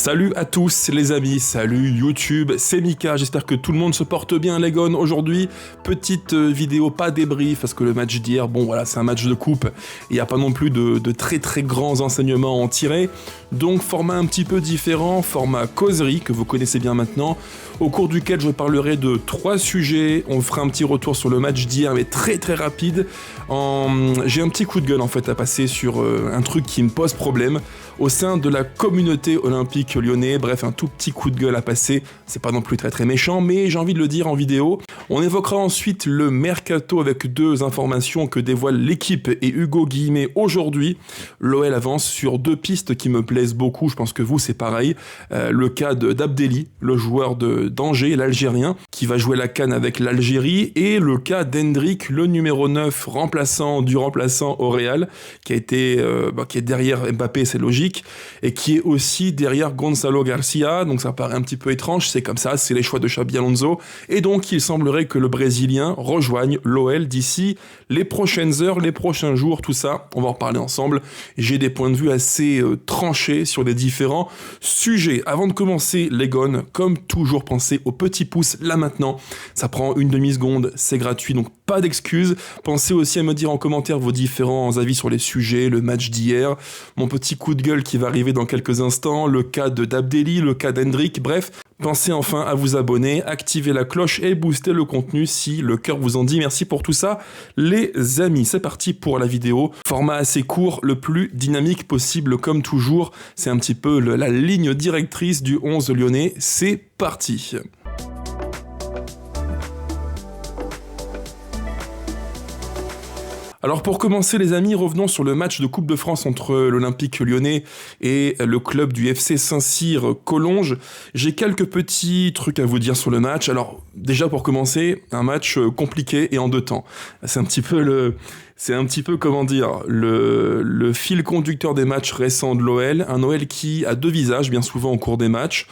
Salut à tous les amis, salut YouTube, c'est Mika, j'espère que tout le monde se porte bien les gones aujourd'hui. Petite vidéo, pas débrief, parce que le match d'hier, bon voilà, c'est un match de coupe, il n'y a pas non plus de très grands enseignements à en tirer. Donc format un petit peu différent, format causerie, que vous connaissez bien maintenant, au cours duquel je parlerai de 3 sujets, on fera un petit retour sur le match d'hier, mais très rapide. J'ai un petit coup de gueule en fait à passer sur un truc qui me pose problème au sein de la communauté olympique lyonnais, bref un tout petit coup de gueule à passer, c'est pas non plus très méchant, mais j'ai envie de le dire en vidéo. On évoquera ensuite le mercato avec 2 informations que dévoile l'équipe et Hugo Guillemé aujourd'hui. L'OL avance sur 2 pistes qui me plaisent beaucoup, je pense que vous c'est pareil. Le cas d'Abdelli, le joueur d'Angers, l'Algérien, qui va jouer la CAN avec l'Algérie, et le cas d'Hendrick, le numéro 9, remplaçant du remplaçant au Real, qui est derrière Mbappé, c'est logique, et qui est aussi derrière Gonzalo Garcia, donc ça paraît un petit peu étrange, c'est comme ça, c'est les choix de Xabi Alonso, et donc il semblerait que le Brésilien rejoigne l'OL d'ici les prochaines heures, les prochains jours, tout ça, on va en reparler ensemble. J'ai des points de vue assez tranchés sur les différents sujets. Avant de commencer les gones, comme toujours, pensez au petit pouce là maintenant, ça prend une demi-seconde, c'est gratuit, donc pas d'excuses. Pensez aussi à me dire en commentaire vos différents avis sur les sujets, le match d'hier, mon petit coup de gueule qui va arriver dans quelques instants, le cas d'Abdelli, le cas d'Hendrick, bref. Pensez enfin à vous abonner, activer la cloche et booster le contenu si le cœur vous en dit. Merci pour tout ça, les amis. C'est parti pour la vidéo. Format assez court, le plus dynamique possible comme toujours. C'est un petit peu la ligne directrice du 11 lyonnais. C'est parti. Alors pour commencer les amis, revenons sur le match de Coupe de France entre l'Olympique lyonnais et le club du FC Saint-Cyr Collonges. J'ai quelques petits trucs à vous dire sur le match. Alors déjà pour commencer, un match compliqué et en 2 temps. C'est un petit peu comment dire, le fil conducteur des matchs récents de l'OL, un OL qui a 2 visages bien souvent au cours des matchs.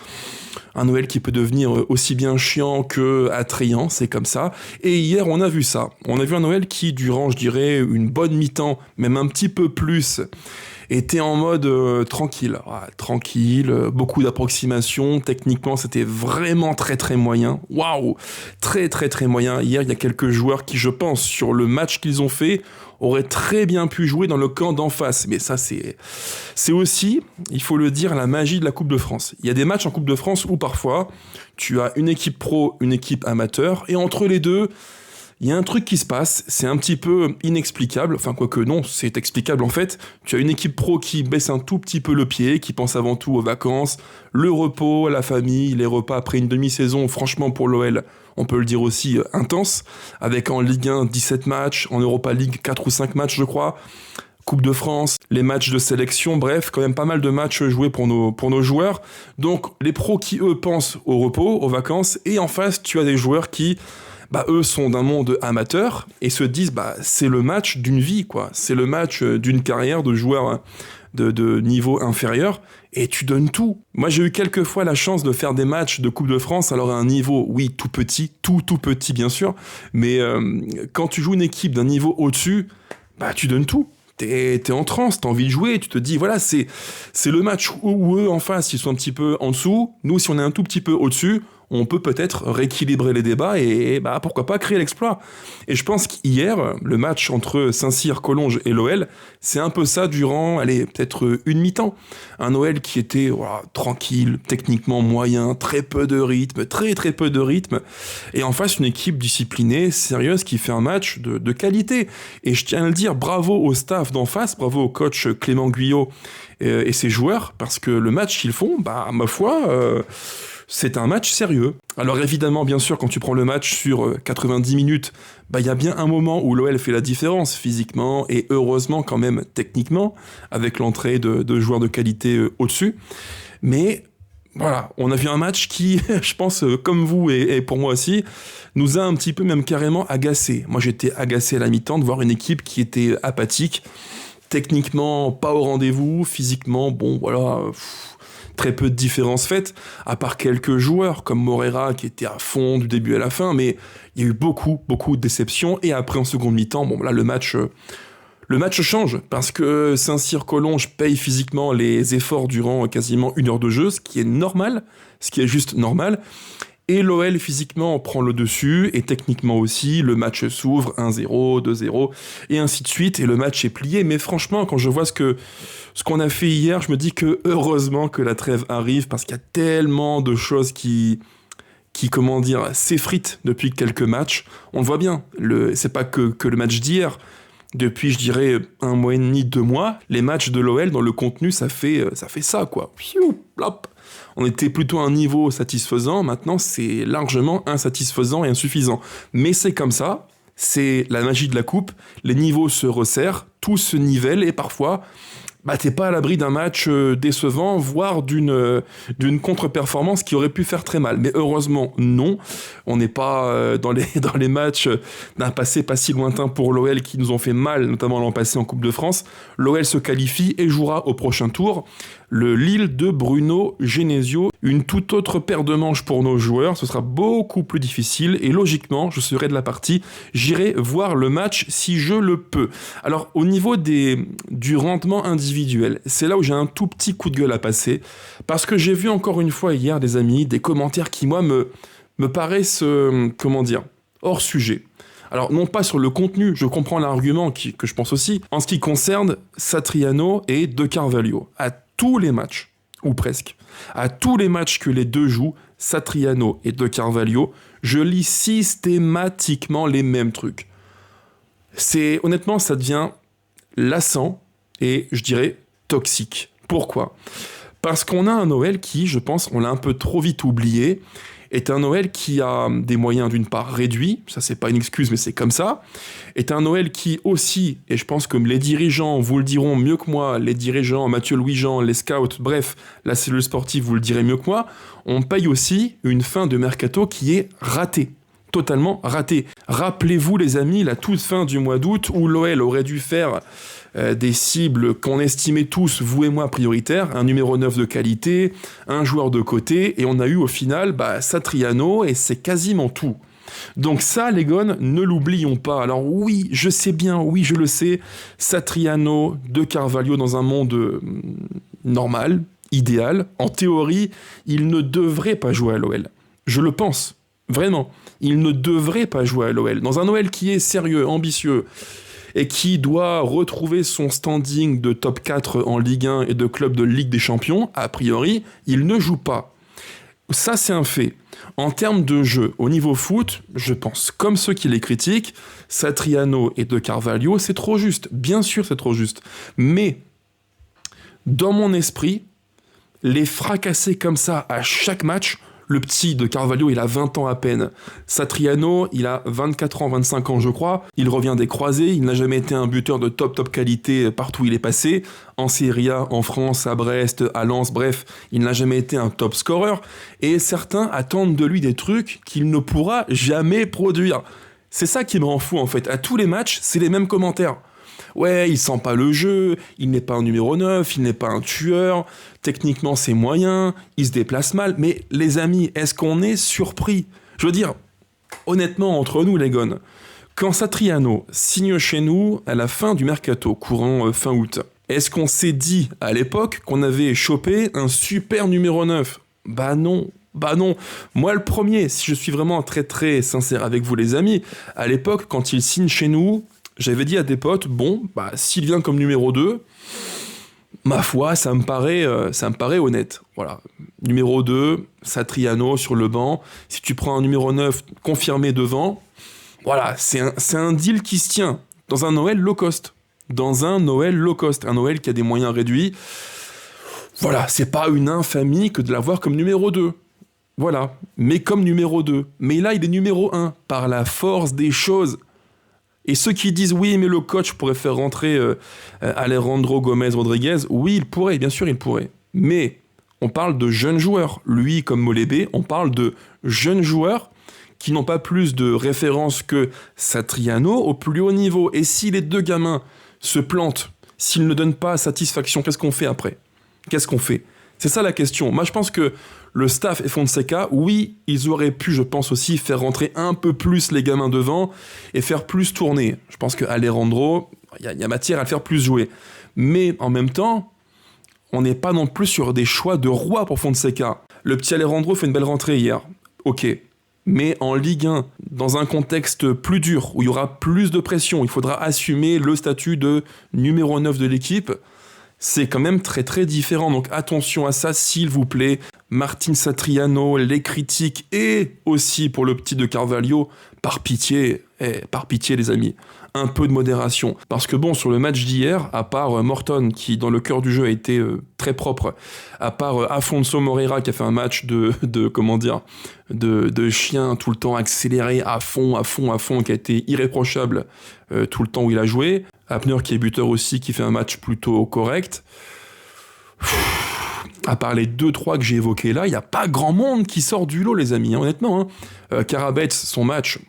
Un Noël qui peut devenir aussi bien chiant que attrayant, c'est comme ça. Et hier, on a vu ça. On a vu un Noël qui, durant, je dirais, une bonne mi-temps, même un petit peu plus, était en mode tranquille. Tranquille, beaucoup d'approximations. Techniquement, c'était vraiment très moyen. Waouh, très moyen. Hier, il y a quelques joueurs qui, je pense, sur le match qu'ils ont fait, auraient très bien pu jouer dans le camp d'en face. Mais ça, c'est aussi, il faut le dire, la magie de la Coupe de France. Il y a des matchs en Coupe de France où parfois, tu as une équipe pro, une équipe amateur, et entre les deux, il y a un truc qui se passe, c'est un petit peu inexplicable, enfin quoique non, c'est explicable en fait. Tu as une équipe pro qui baisse un tout petit peu le pied, qui pense avant tout aux vacances, le repos, la famille, les repas après une demi-saison, franchement pour l'OL, on peut le dire aussi, intense, avec en Ligue 1 17 matchs, en Europa League 4 ou 5 matchs je crois, Coupe de France, les matchs de sélection, bref, quand même pas mal de matchs joués pour nos joueurs. Donc les pros qui eux pensent au repos, aux vacances, et en face tu as des joueurs qui... eux sont d'un monde amateur et se disent c'est le match d'une vie quoi, c'est le match d'une carrière de joueur de niveau inférieur et tu donnes tout. Moi j'ai eu quelques fois la chance de faire des matchs de Coupe de France, alors à un niveau oui tout petit bien sûr, mais quand tu joues une équipe d'un niveau au-dessus, tu donnes tout. T'es en transe, t'as envie de jouer, tu te dis voilà c'est le match où eux en face ils sont un petit peu en dessous, nous si on est un tout petit peu au-dessus, on peut peut-être rééquilibrer les débats et pourquoi pas créer l'exploit. Et je pense qu'hier, le match entre Saint-Cyr, Collonges et l'OL, c'est un peu ça durant, peut-être une mi-temps. Un OL qui était tranquille, techniquement moyen, très peu de rythme, très peu de rythme. Et en face, une équipe disciplinée, sérieuse, qui fait un match de qualité. Et je tiens à le dire, bravo au staff d'en face, bravo au coach Clément Guyot et ses joueurs, parce que le match qu'ils font, ma foi... c'est un match sérieux. Alors évidemment, bien sûr, quand tu prends le match sur 90 minutes, il y a bien un moment où l'OL fait la différence physiquement et heureusement quand même techniquement, avec l'entrée de joueurs de qualité au-dessus. Mais voilà, on a vu un match qui, je pense, comme vous et pour moi aussi, nous a un petit peu même carrément agacé. Moi j'étais agacé à la mi-temps de voir une équipe qui était apathique, techniquement pas au rendez-vous, physiquement, très peu de différences faites, à part quelques joueurs comme Moreira qui était à fond du début à la fin, mais il y a eu beaucoup de déceptions, et après en seconde mi-temps, là le match le match change parce que Saint-Cyr-Collonges paye physiquement les efforts durant quasiment 1 heure de jeu, ce qui est normal, ce qui est juste normal. Et l'OL physiquement prend le dessus, et techniquement aussi, le match s'ouvre 1-0, 2-0, et ainsi de suite, et le match est plié. Mais franchement, quand je vois ce qu'on a fait hier, je me dis que heureusement que la trêve arrive, parce qu'il y a tellement de choses qui comment dire, s'effritent depuis quelques matchs. On le voit bien, c'est pas que le match d'hier. Depuis, je dirais, 1 mois et demi, 2 mois, les matchs de l'OL, dans le contenu, ça fait ça, quoi. Piou, plop. On était plutôt à un niveau satisfaisant, maintenant c'est largement insatisfaisant et insuffisant. Mais c'est comme ça, c'est la magie de la coupe, les niveaux se resserrent, tout se nivelle et parfois, t'es pas à l'abri d'un match décevant, voire d'une contre-performance qui aurait pu faire très mal. Mais heureusement, non. On n'est pas dans les matchs d'un passé pas si lointain pour l'OL qui nous ont fait mal, notamment l'an passé en Coupe de France. L'OL se qualifie et jouera au prochain tour le Lille de Bruno Genesio. Une toute autre paire de manches pour nos joueurs. Ce sera beaucoup plus difficile et logiquement, je serai de la partie. J'irai voir le match si je le peux. Alors, au niveau du rendement individuel, c'est là où j'ai un tout petit coup de gueule à passer parce que j'ai vu encore une fois hier des amis, des commentaires qui, moi, me paraissent, hors sujet. Alors, non pas sur le contenu, je comprends l'argument que je pense aussi, en ce qui concerne Satriano et De Carvalho. À tous les matchs, ou presque, à tous les matchs que les deux jouent, Satriano et De Carvalho, je lis systématiquement les mêmes trucs. Honnêtement, ça devient lassant et, je dirais, toxique. Pourquoi ? Parce qu'on a un OL qui, je pense, on l'a un peu trop vite oublié, est un OL qui a des moyens d'une part réduits, ça c'est pas une excuse mais c'est comme ça, est un OL qui aussi, et je pense que les dirigeants vous le diront mieux que moi, les dirigeants, Mathieu Louis-Jean, les scouts, bref, la cellule sportive vous le direz mieux que moi, on paye aussi une fin de mercato qui est ratée. Totalement ratée. Rappelez-vous les amis, la toute fin du mois d'août où l'OL aurait dû faire des cibles qu'on estimait tous, vous et moi, prioritaires, un numéro 9 de qualité, un joueur de côté, et on a eu au final Satriano, et c'est quasiment tout. Donc ça, les gars, ne l'oublions pas. Alors oui, je sais bien, oui, je le sais, Satriano, De Carvalho dans un monde normal, idéal, en théorie, il ne devrait pas jouer à l'OL. Je le pense, vraiment. Il ne devrait pas jouer à l'OL. Dans un OL qui est sérieux, ambitieux, et qui doit retrouver son standing de top 4 en Ligue 1 et de club de Ligue des Champions, a priori, il ne joue pas. Ça, c'est un fait. En termes de jeu, au niveau foot, je pense, comme ceux qui les critiquent, Satriano et De Carvalho, c'est trop juste. Bien sûr, c'est trop juste. Mais, dans mon esprit, les fracasser comme ça à chaque match, le petit De Carvalho, il a 20 ans à peine. Satriano, il a 24 ans, 25 ans, je crois. Il revient des croisés. Il n'a jamais été un buteur de top qualité partout où il est passé. En Serie A, en France, à Brest, à Lens, bref, il n'a jamais été un top scorer. Et certains attendent de lui des trucs qu'il ne pourra jamais produire. C'est ça qui me rend fou, en fait. À tous les matchs, c'est les mêmes commentaires. Ouais, il sent pas le jeu, il n'est pas un numéro 9, il n'est pas un tueur, techniquement c'est moyen, il se déplace mal, mais les amis, est-ce qu'on est surpris ? Je veux dire, honnêtement, entre nous les gars, quand Satriano signe chez nous à la fin du mercato, courant fin août, est-ce qu'on s'est dit à l'époque qu'on avait chopé un super numéro 9 ? Bah non. Moi le premier, si je suis vraiment très très sincère avec vous les amis, à l'époque quand il signe chez nous, j'avais dit à des potes, s'il vient comme numéro 2, ma foi, ça me paraît honnête. Voilà. Numéro 2, Satriano sur le banc. Si tu prends un numéro 9 confirmé devant, voilà, c'est un deal qui se tient dans un Noël low cost. Un Noël qui a des moyens réduits. Voilà, c'est pas une infamie que de l'avoir comme numéro 2. Voilà, mais comme numéro 2. Mais là, il est numéro 1, par la force des choses. Et ceux qui disent oui, mais le coach pourrait faire rentrer Alejandro Gomez Rodriguez, oui, il pourrait, bien sûr, il pourrait. Mais on parle de jeunes joueurs. Lui, comme Molébé, on parle de jeunes joueurs qui n'ont pas plus de référence que Satriano au plus haut niveau. Et si les deux gamins se plantent, s'ils ne donnent pas satisfaction, qu'est-ce qu'on fait après ? Qu'est-ce qu'on fait ? C'est ça la question. Moi, je pense que le staff et Fonseca, oui, ils auraient pu, je pense aussi, faire rentrer un peu plus les gamins devant et faire plus tourner. Je pense que Alejandro, il y a matière à le faire plus jouer. Mais en même temps, on n'est pas non plus sur des choix de roi pour Fonseca. Le petit Alejandro fait une belle rentrée hier. Ok. Mais en Ligue 1, dans un contexte plus dur, où il y aura plus de pression, il faudra assumer le statut de numéro 9 de l'équipe, c'est quand même très très différent. Donc attention à ça, s'il vous plaît. Martin Satriano, les critiques, et aussi pour le petit de Carvalho, par pitié les amis, un peu de modération. Parce que bon, sur le match d'hier, à part Morton, qui dans le cœur du jeu a été très propre, à part Afonso Moreira, qui a fait un match de chien tout le temps accéléré à fond, qui a été irréprochable tout le temps où il a joué, Hapner qui est buteur aussi, qui fait un match plutôt correct. À part les 2-3 que j'ai évoqués là, il n'y a pas grand monde qui sort du lot, les amis, hein, honnêtement. Karabets, son match,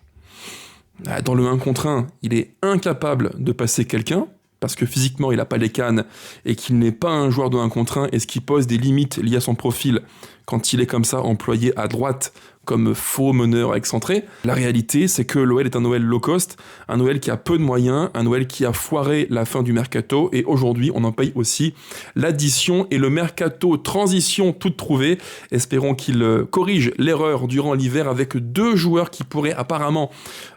dans le 1 contre 1, il est incapable de passer quelqu'un, parce que physiquement, il n'a pas les cannes, et qu'il n'est pas un joueur de 1 contre 1, et ce qui pose des limites liées à son profil, quand il est comme ça employé à droite, comme faux meneur excentré. La réalité, c'est que l'OL est un OL low cost, un OL qui a peu de moyens, un OL qui a foiré la fin du mercato, et aujourd'hui, on en paye aussi l'addition et le mercato transition toute trouvée. Espérons qu'il corrige l'erreur durant l'hiver avec 2 joueurs qui pourraient apparemment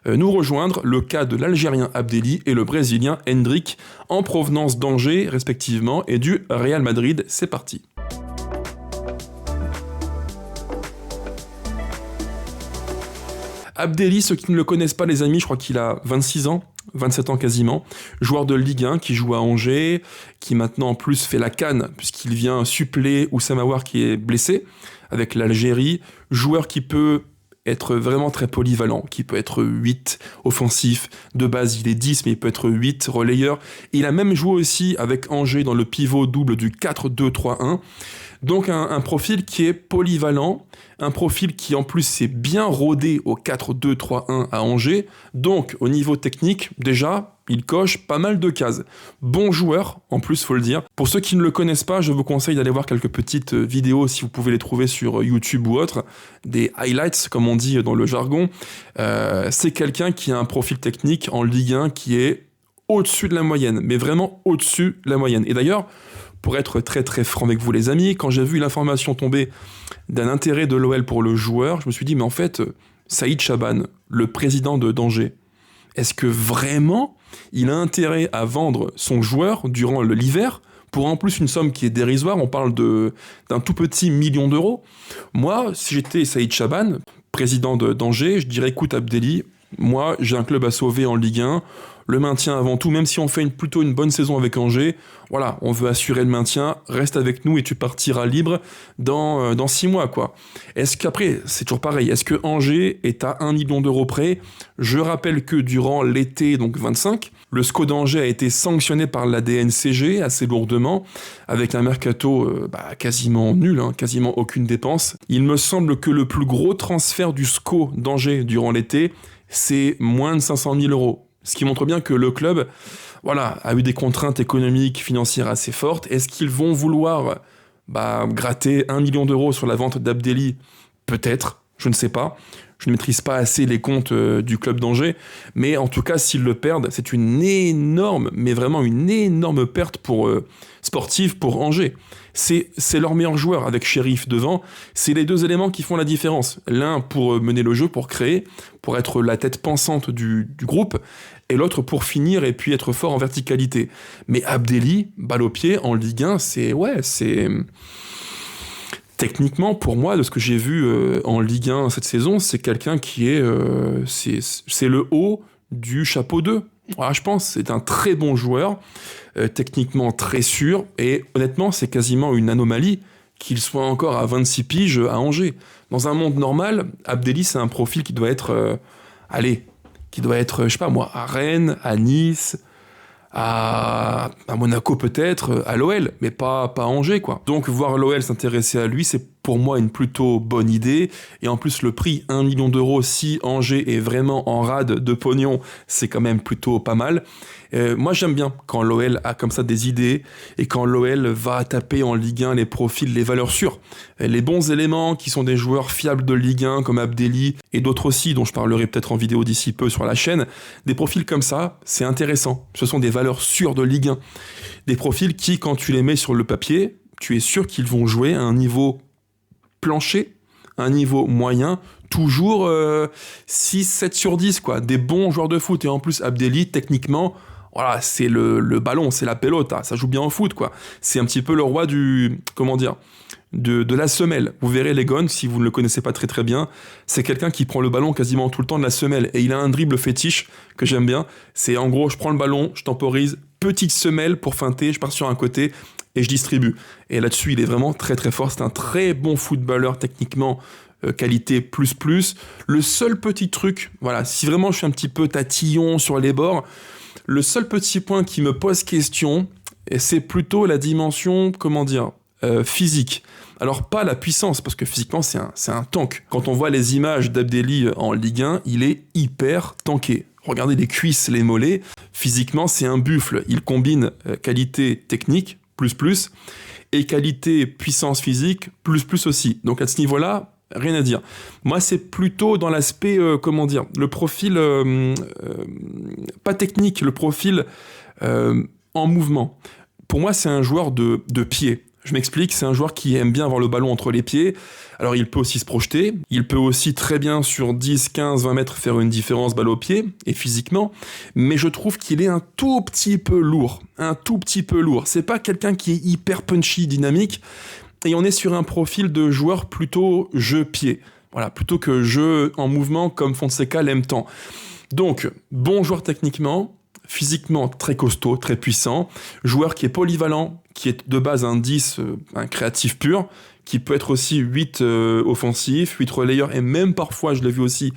nous rejoindre, le cas de l'Algérien Abdelli et le Brésilien Hendrick, en provenance d'Angers, respectivement, et du Real Madrid. C'est parti. Abdelli, ceux qui ne le connaissent pas, les amis, je crois qu'il a 26 ans, 27 ans quasiment, joueur de Ligue 1 qui joue à Angers, qui maintenant en plus fait la CAN, puisqu'il vient suppléer Oussama Aouar qui est blessé avec l'Algérie, joueur qui peut être vraiment très polyvalent, qui peut être 8 offensif, de base il est 10 mais il peut être 8 relayeur. Il a même joué aussi avec Angers dans le pivot double du 4-2-3-1. Donc un profil qui est polyvalent, un profil qui en plus s'est bien rodé au 4-2-3-1 à Angers. Donc au niveau technique, déjà, il coche pas mal de cases. Bon joueur, en plus faut le dire. Pour ceux qui ne le connaissent pas, je vous conseille d'aller voir quelques petites vidéos si vous pouvez les trouver sur YouTube ou autre, des highlights comme on dit dans le jargon. C'est quelqu'un qui a un profil technique en Ligue 1 qui est au-dessus de la moyenne, mais vraiment au-dessus de la moyenne. Et d'ailleurs, pour être très très franc avec vous les amis, quand j'ai vu l'information tomber d'un intérêt de l'OL pour le joueur, je me suis dit mais en fait, Saïd Chaban, le président de d'Angers, est-ce que vraiment il a intérêt à vendre son joueur durant l'hiver pour en plus une somme qui est dérisoire? On parle d'un tout petit million d'euros. Moi, si j'étais Saïd Chaban, président d'Angers, je dirais écoute Abdelli, moi j'ai un club à sauver en Ligue 1, le maintien avant tout, même si on fait plutôt une bonne saison avec Angers, voilà, on veut assurer le maintien, reste avec nous et tu partiras libre dans 6 mois, quoi. Est-ce qu'après, c'est toujours pareil, est-ce que Angers est à 1 million d'euros près? Je rappelle que durant l'été, donc 25, le SCO d'Angers a été sanctionné par la DNCG assez lourdement, avec un mercato quasiment nul, quasiment aucune dépense. Il me semble que le plus gros transfert du SCO d'Angers durant l'été, c'est moins de 500 000 euros. Ce qui montre bien que le club, a eu des contraintes économiques, financières assez fortes. Est-ce qu'ils vont vouloir gratter 1 million d'euros sur la vente d'Abdelli? Peut-être, je ne sais pas. Je ne maîtrise pas assez les comptes du club d'Angers. Mais en tout cas, s'ils le perdent, c'est une énorme, mais vraiment une énorme perte sportive pour Angers. C'est leur meilleur joueur avec Sheriff devant. C'est les 2 éléments qui font la différence. L'un pour mener le jeu, pour créer, pour être la tête pensante du groupe, et l'autre pour finir et puis être fort en verticalité. Mais Abdelli, balle au pied, en Ligue 1, c'est... Techniquement, pour moi, de ce que j'ai vu en Ligue 1 cette saison, c'est quelqu'un qui est... c'est le haut du chapeau 2. Voilà, je pense c'est un très bon joueur, techniquement très sûr, et honnêtement, c'est quasiment une anomalie qu'il soit encore à 26 piges à Angers. Dans un monde normal, Abdelli, c'est un profil qui doit être... qui doit être, je sais pas moi, à Rennes, à Nice, à Monaco peut-être, à l'OL, mais pas à Angers, quoi. Donc voir l'OL s'intéresser à lui, c'est pour moi une plutôt bonne idée. Et en plus, le prix, 1 million d'euros, si Angers est vraiment en rade de pognon, c'est quand même plutôt pas mal. Moi, j'aime bien quand l'OL a comme ça des idées et quand l'OL va taper en Ligue 1 les profils, les valeurs sûres. Les bons éléments qui sont des joueurs fiables de Ligue 1 comme Abdelli et d'autres aussi, dont je parlerai peut-être en vidéo d'ici peu sur la chaîne. Des profils comme ça, c'est intéressant. Ce sont des valeurs sûres de Ligue 1. Des profils qui, quand tu les mets sur le papier, tu es sûr qu'ils vont jouer à un niveau plancher, un niveau moyen, toujours 6-7 sur 10, quoi. Des bons joueurs de foot. Et en plus, Abdelli, techniquement, voilà, c'est le ballon, c'est la pelota. Ça joue bien au foot, quoi. C'est un petit peu le roi du... Comment dire ? De la semelle. Vous verrez Legon, si vous ne le connaissez pas très très bien, c'est quelqu'un qui prend le ballon quasiment tout le temps de la semelle. Et il a un dribble fétiche que j'aime bien. C'est en gros, je prends le ballon, je temporise, petite semelle pour feinter, je pars sur un côté et je distribue. Et là-dessus, il est vraiment très très fort. C'est un très bon footballeur techniquement, qualité plus. Le seul petit truc, voilà, si vraiment je suis un petit peu tatillon sur les bords, le seul petit point qui me pose question, c'est plutôt la dimension, physique. Alors pas la puissance, parce que physiquement c'est un tank. Quand on voit les images d'Abdelli en Ligue 1, il est hyper tanké. Regardez les cuisses, les mollets, physiquement c'est un buffle. Il combine qualité technique, plus, et qualité puissance physique, plus aussi. Donc à ce niveau-là, rien à dire. Moi c'est plutôt dans l'aspect, le profil, pas technique, le profil en mouvement. Pour moi c'est un joueur de pied. Je m'explique, c'est un joueur qui aime bien avoir le ballon entre les pieds. Alors il peut aussi se projeter, il peut aussi très bien sur 10, 15, 20 mètres faire une différence balle au pied, et physiquement, mais je trouve qu'il est un tout petit peu lourd. C'est pas quelqu'un qui est hyper punchy, dynamique, et on est sur un profil de joueur plutôt jeu-pied. Voilà, plutôt que jeu en mouvement comme Fonseca l'aime tant. Donc, bon joueur techniquement, physiquement très costaud, très puissant, joueur qui est polyvalent, qui est de base un 10, un créatif pur, qui peut être aussi 8 offensif, 8 relayeur, et même parfois, je l'ai vu aussi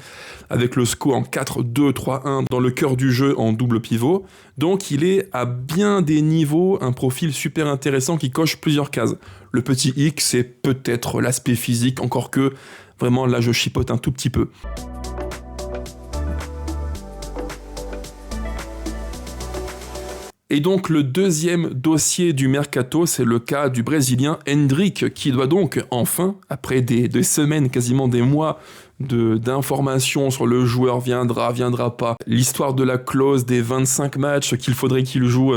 avec le SCO en 4-2-3-1 dans le cœur du jeu en double pivot. Donc il est à bien des niveaux un profil super intéressant qui coche plusieurs cases. Le petit hic, c'est peut-être l'aspect physique, encore que vraiment là je chipote un tout petit peu. Et donc le deuxième dossier du mercato, c'est le cas du Brésilien Endrick, qui doit donc enfin, après des semaines, quasiment des mois d'informations sur le joueur viendra pas, l'histoire de la clause des 25 matchs qu'il faudrait qu'il joue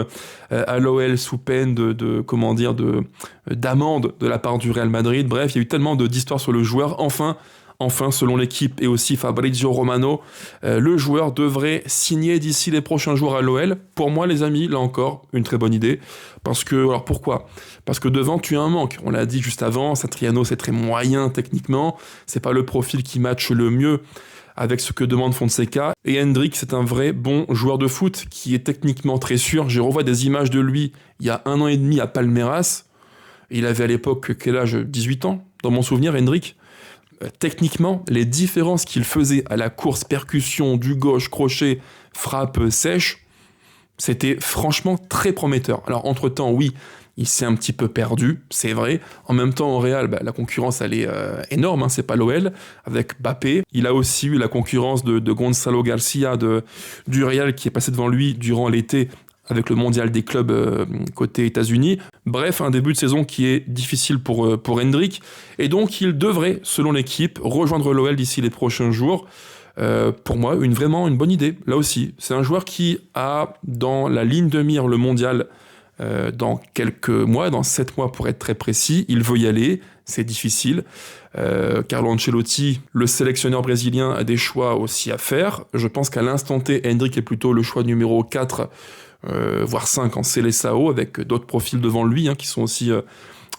à l'OL sous peine d'amende de la part du Real Madrid. Bref, il y a eu tellement d'histoires sur le joueur. Enfin, selon l'équipe et aussi Fabrizio Romano, le joueur devrait signer d'ici les prochains jours à l'OL. Pour moi, les amis, là encore, une très bonne idée. Alors pourquoi ? Parce que devant, tu as un manque. On l'a dit juste avant, Satriano, c'est très moyen techniquement. C'est pas le profil qui matche le mieux avec ce que demande Fonseca. Et Endrick, c'est un vrai bon joueur de foot qui est techniquement très sûr. Je revois des images de lui il y a 1 an et demi à Palmeiras. Il avait à l'époque, quel âge ? 18 ans, dans mon souvenir, Endrick. Techniquement, les différences qu'il faisait à la course, percussion, du gauche, crochet, frappe sèche, c'était franchement très prometteur. Alors entre-temps, oui, il s'est un petit peu perdu, c'est vrai. En même temps, au Real, la concurrence, elle est énorme, c'est pas l'OL, avec Mbappé. Il a aussi eu la concurrence de Gonzalo Garcia du Real, qui est passé devant lui durant l'été, avec le mondial des clubs côté États-Unis. Bref, un début de saison qui est difficile pour Endrick. Et donc, il devrait, selon l'équipe, rejoindre l'OL d'ici les prochains jours. Pour moi, vraiment une bonne idée. Là aussi, c'est un joueur qui a dans la ligne de mire le mondial dans quelques mois, dans 7 mois pour être très précis. Il veut y aller, c'est difficile. Carlo Ancelotti, le sélectionneur brésilien, a des choix aussi à faire. Je pense qu'à l'instant T, Endrick est plutôt le choix numéro 4, voire 5 en Seleção, avec d'autres profils devant lui qui sont aussi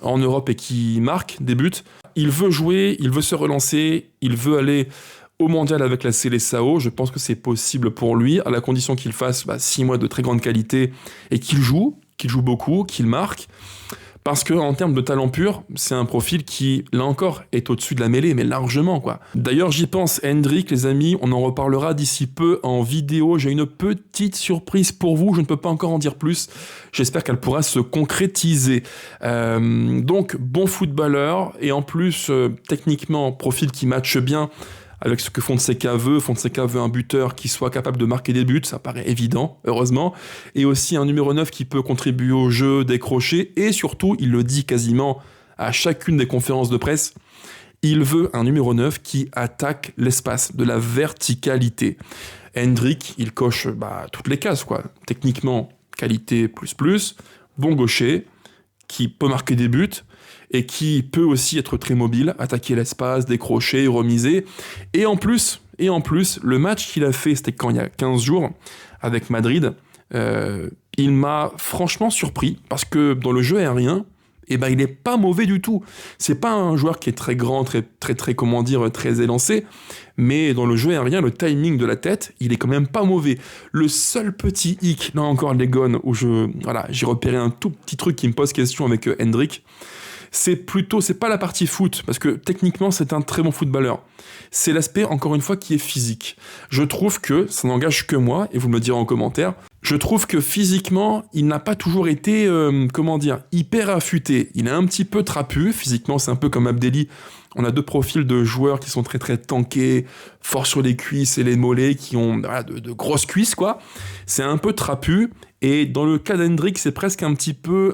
en Europe et qui marquent des buts. Il veut jouer, il veut se relancer, il veut aller au mondial avec la Seleção. Je pense que c'est possible pour lui, à la condition qu'il fasse 6 mois de très grande qualité et qu'il joue beaucoup, qu'il marque. Parce que en termes de talent pur, c'est un profil qui, là encore, est au-dessus de la mêlée, mais largement, quoi. D'ailleurs, j'y pense, Hendrick, les amis, on en reparlera d'ici peu en vidéo. J'ai une petite surprise pour vous, je ne peux pas encore en dire plus. J'espère qu'elle pourra se concrétiser. Donc, bon footballeur, et en plus, techniquement, profil qui matche bien avec ce que Fonseca veut. Fonseca veut un buteur qui soit capable de marquer des buts, ça paraît évident, heureusement. Et aussi un numéro 9 qui peut contribuer au jeu, décrocher. Et surtout, il le dit quasiment à chacune des conférences de presse, il veut un numéro 9 qui attaque l'espace, de la verticalité. Hendrick, il coche toutes les cases, quoi. Techniquement, qualité plus, bon gaucher, qui peut marquer des buts, et qui peut aussi être très mobile, attaquer l'espace, décrocher, remiser. Et en plus, le match qu'il a fait, c'était quand il y a 15 jours, avec Madrid, il m'a franchement surpris, parce que dans le jeu aérien, il n'est pas mauvais du tout. C'est pas un joueur qui est très grand, très élancé, mais dans le jeu aérien, le timing de la tête, il est quand même pas mauvais. Le seul petit hic, là encore les gones, où j'ai repéré un tout petit truc qui me pose question avec Hendrick, c'est pas la partie foot, parce que techniquement c'est un très bon footballeur. C'est l'aspect, encore une fois, qui est physique. Je trouve que, ça n'engage que moi, et vous me le direz en commentaire, je trouve que physiquement, il n'a pas toujours été, hyper affûté. Il est un petit peu trapu, physiquement c'est un peu comme Abdelli. On a deux profils de joueurs qui sont très très tankés, forts sur les cuisses et les mollets, qui ont de grosses cuisses, quoi. C'est un peu trapu, et dans le cas d'Hendrick, c'est presque un petit peu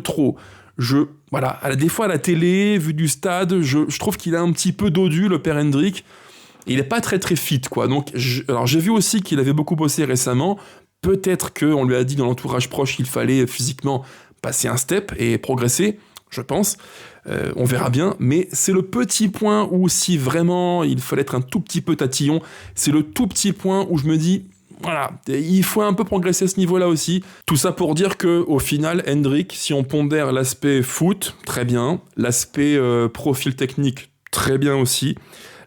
trop. Des fois à la télé, vu du stade, je trouve qu'il a un petit peu dodu, le père Hendrick. Il n'est pas très très fit, quoi. Donc, j'ai vu aussi qu'il avait beaucoup bossé récemment. Peut-être qu'on lui a dit dans l'entourage proche qu'il fallait physiquement passer un step et progresser, je pense. On verra bien. Mais c'est le petit point où, si vraiment il fallait être un tout petit peu tatillon, c'est le tout petit point où je me dis... Voilà, il faut un peu progresser à ce niveau-là aussi. Tout ça pour dire que, au final, Hendrick, si on pondère l'aspect foot, très bien. L'aspect profil technique, très bien aussi.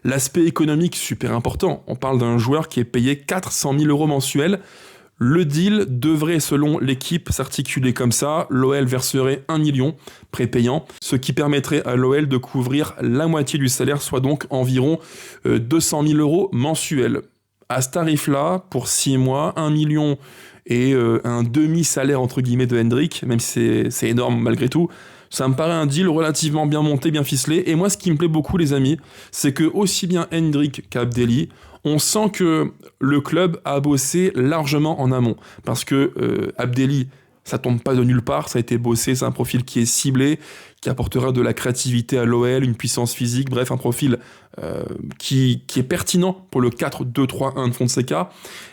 L'aspect économique, super important. On parle d'un joueur qui est payé 400 000 € mensuels. Le deal devrait, selon l'équipe, s'articuler comme ça. L'OL verserait 1 million prépayant, ce qui permettrait à l'OL de couvrir la moitié du salaire, soit donc environ 200 000 € mensuels. À ce tarif-là, pour 6 mois, 1 million et un demi-salaire entre guillemets de Hendrick, même si c'est énorme malgré tout, ça me paraît un deal relativement bien monté, bien ficelé. Et moi, ce qui me plaît beaucoup, les amis, c'est que aussi bien Hendrick qu'Abdelli, on sent que le club a bossé largement en amont. Parce que Abdelli, ça tombe pas de nulle part, ça a été bossé, c'est un profil qui est ciblé, qui apportera de la créativité à l'OL, une puissance physique, bref, un profil qui est pertinent pour le 4-2-3-1 de Fonseca.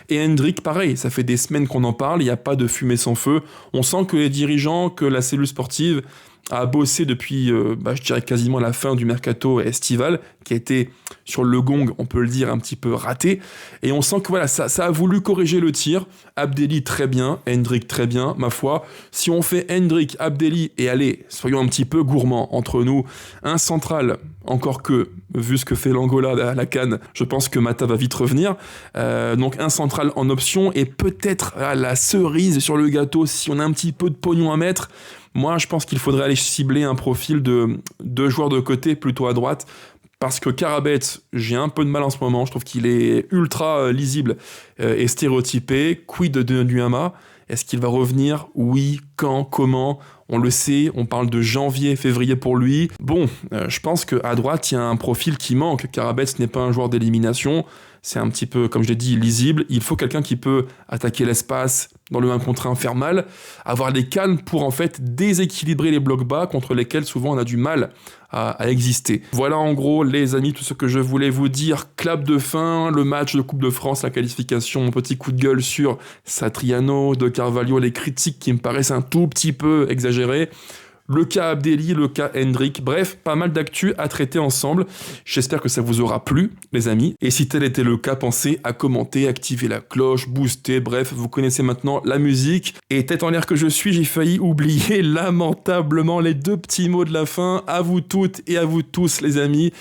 Et Hendrick, pareil, ça fait des semaines qu'on en parle, il n'y a pas de fumée sans feu. On sent que les dirigeants, que la cellule sportive a bossé depuis, je dirais quasiment la fin du mercato estival, qui a été sur le gong, on peut le dire, un petit peu raté. Et on sent que ça a voulu corriger le tir. Abdelli très bien, Hendrick très bien, ma foi. Si on fait Hendrick, Abdelli, et allez, soyons un petit peu gourmands entre nous, un central, encore que, vu ce que fait l'Angola à la CAN, je pense que Mata va vite revenir. Donc un central en option, et peut-être la cerise sur le gâteau, si on a un petit peu de pognon à mettre. Moi, je pense qu'il faudrait aller cibler un profil de joueur de côté, plutôt à droite, parce que Karabet, j'ai un peu de mal en ce moment, je trouve qu'il est ultra lisible et stéréotypé. Quid de Nuama? Est-ce qu'il va revenir? Oui, quand, comment? On le sait, on parle de janvier, février pour lui. Bon, je pense qu'à droite, il y a un profil qui manque. Karabet n'est pas un joueur d'élimination, c'est un petit peu, comme je l'ai dit, lisible. Il faut quelqu'un qui peut attaquer l'espace dans le 1 contre 1, faire mal, avoir les cannes pour en fait déséquilibrer les blocs bas contre lesquels souvent on a du mal à exister. Voilà en gros les amis tout ce que je voulais vous dire. Clap de fin, le match de Coupe de France, la qualification, mon petit coup de gueule sur Satriano, De Carvalho, les critiques qui me paraissent un tout petit peu exagérées. Le cas Abdelli, le cas Hendrick, bref, pas mal d'actu à traiter ensemble. J'espère que ça vous aura plu, les amis. Et si tel était le cas, pensez à commenter, activer la cloche, booster, bref, vous connaissez maintenant la musique. Et tête en l'air que je suis, j'ai failli oublier lamentablement les 2 petits mots de la fin. À vous toutes et à vous tous, les amis.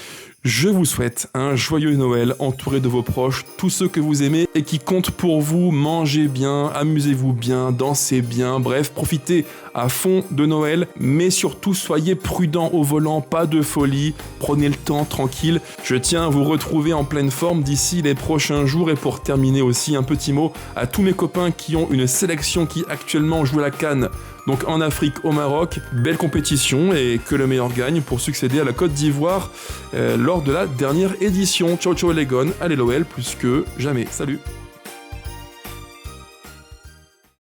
Je vous souhaite un joyeux Noël entouré de vos proches, tous ceux que vous aimez et qui comptent pour vous. Mangez bien, amusez-vous bien, dansez bien, bref, profitez à fond de Noël, mais surtout soyez prudents au volant, pas de folie, prenez le temps tranquille. Je tiens à vous retrouver en pleine forme d'ici les prochains jours et pour terminer aussi un petit mot à tous mes copains qui ont une sélection qui actuellement joue la CAN. Donc en Afrique, au Maroc, belle compétition et que le meilleur gagne pour succéder à la Côte d'Ivoire lors de la dernière édition. Ciao ciao les gones, allez l'OL plus que jamais. Salut!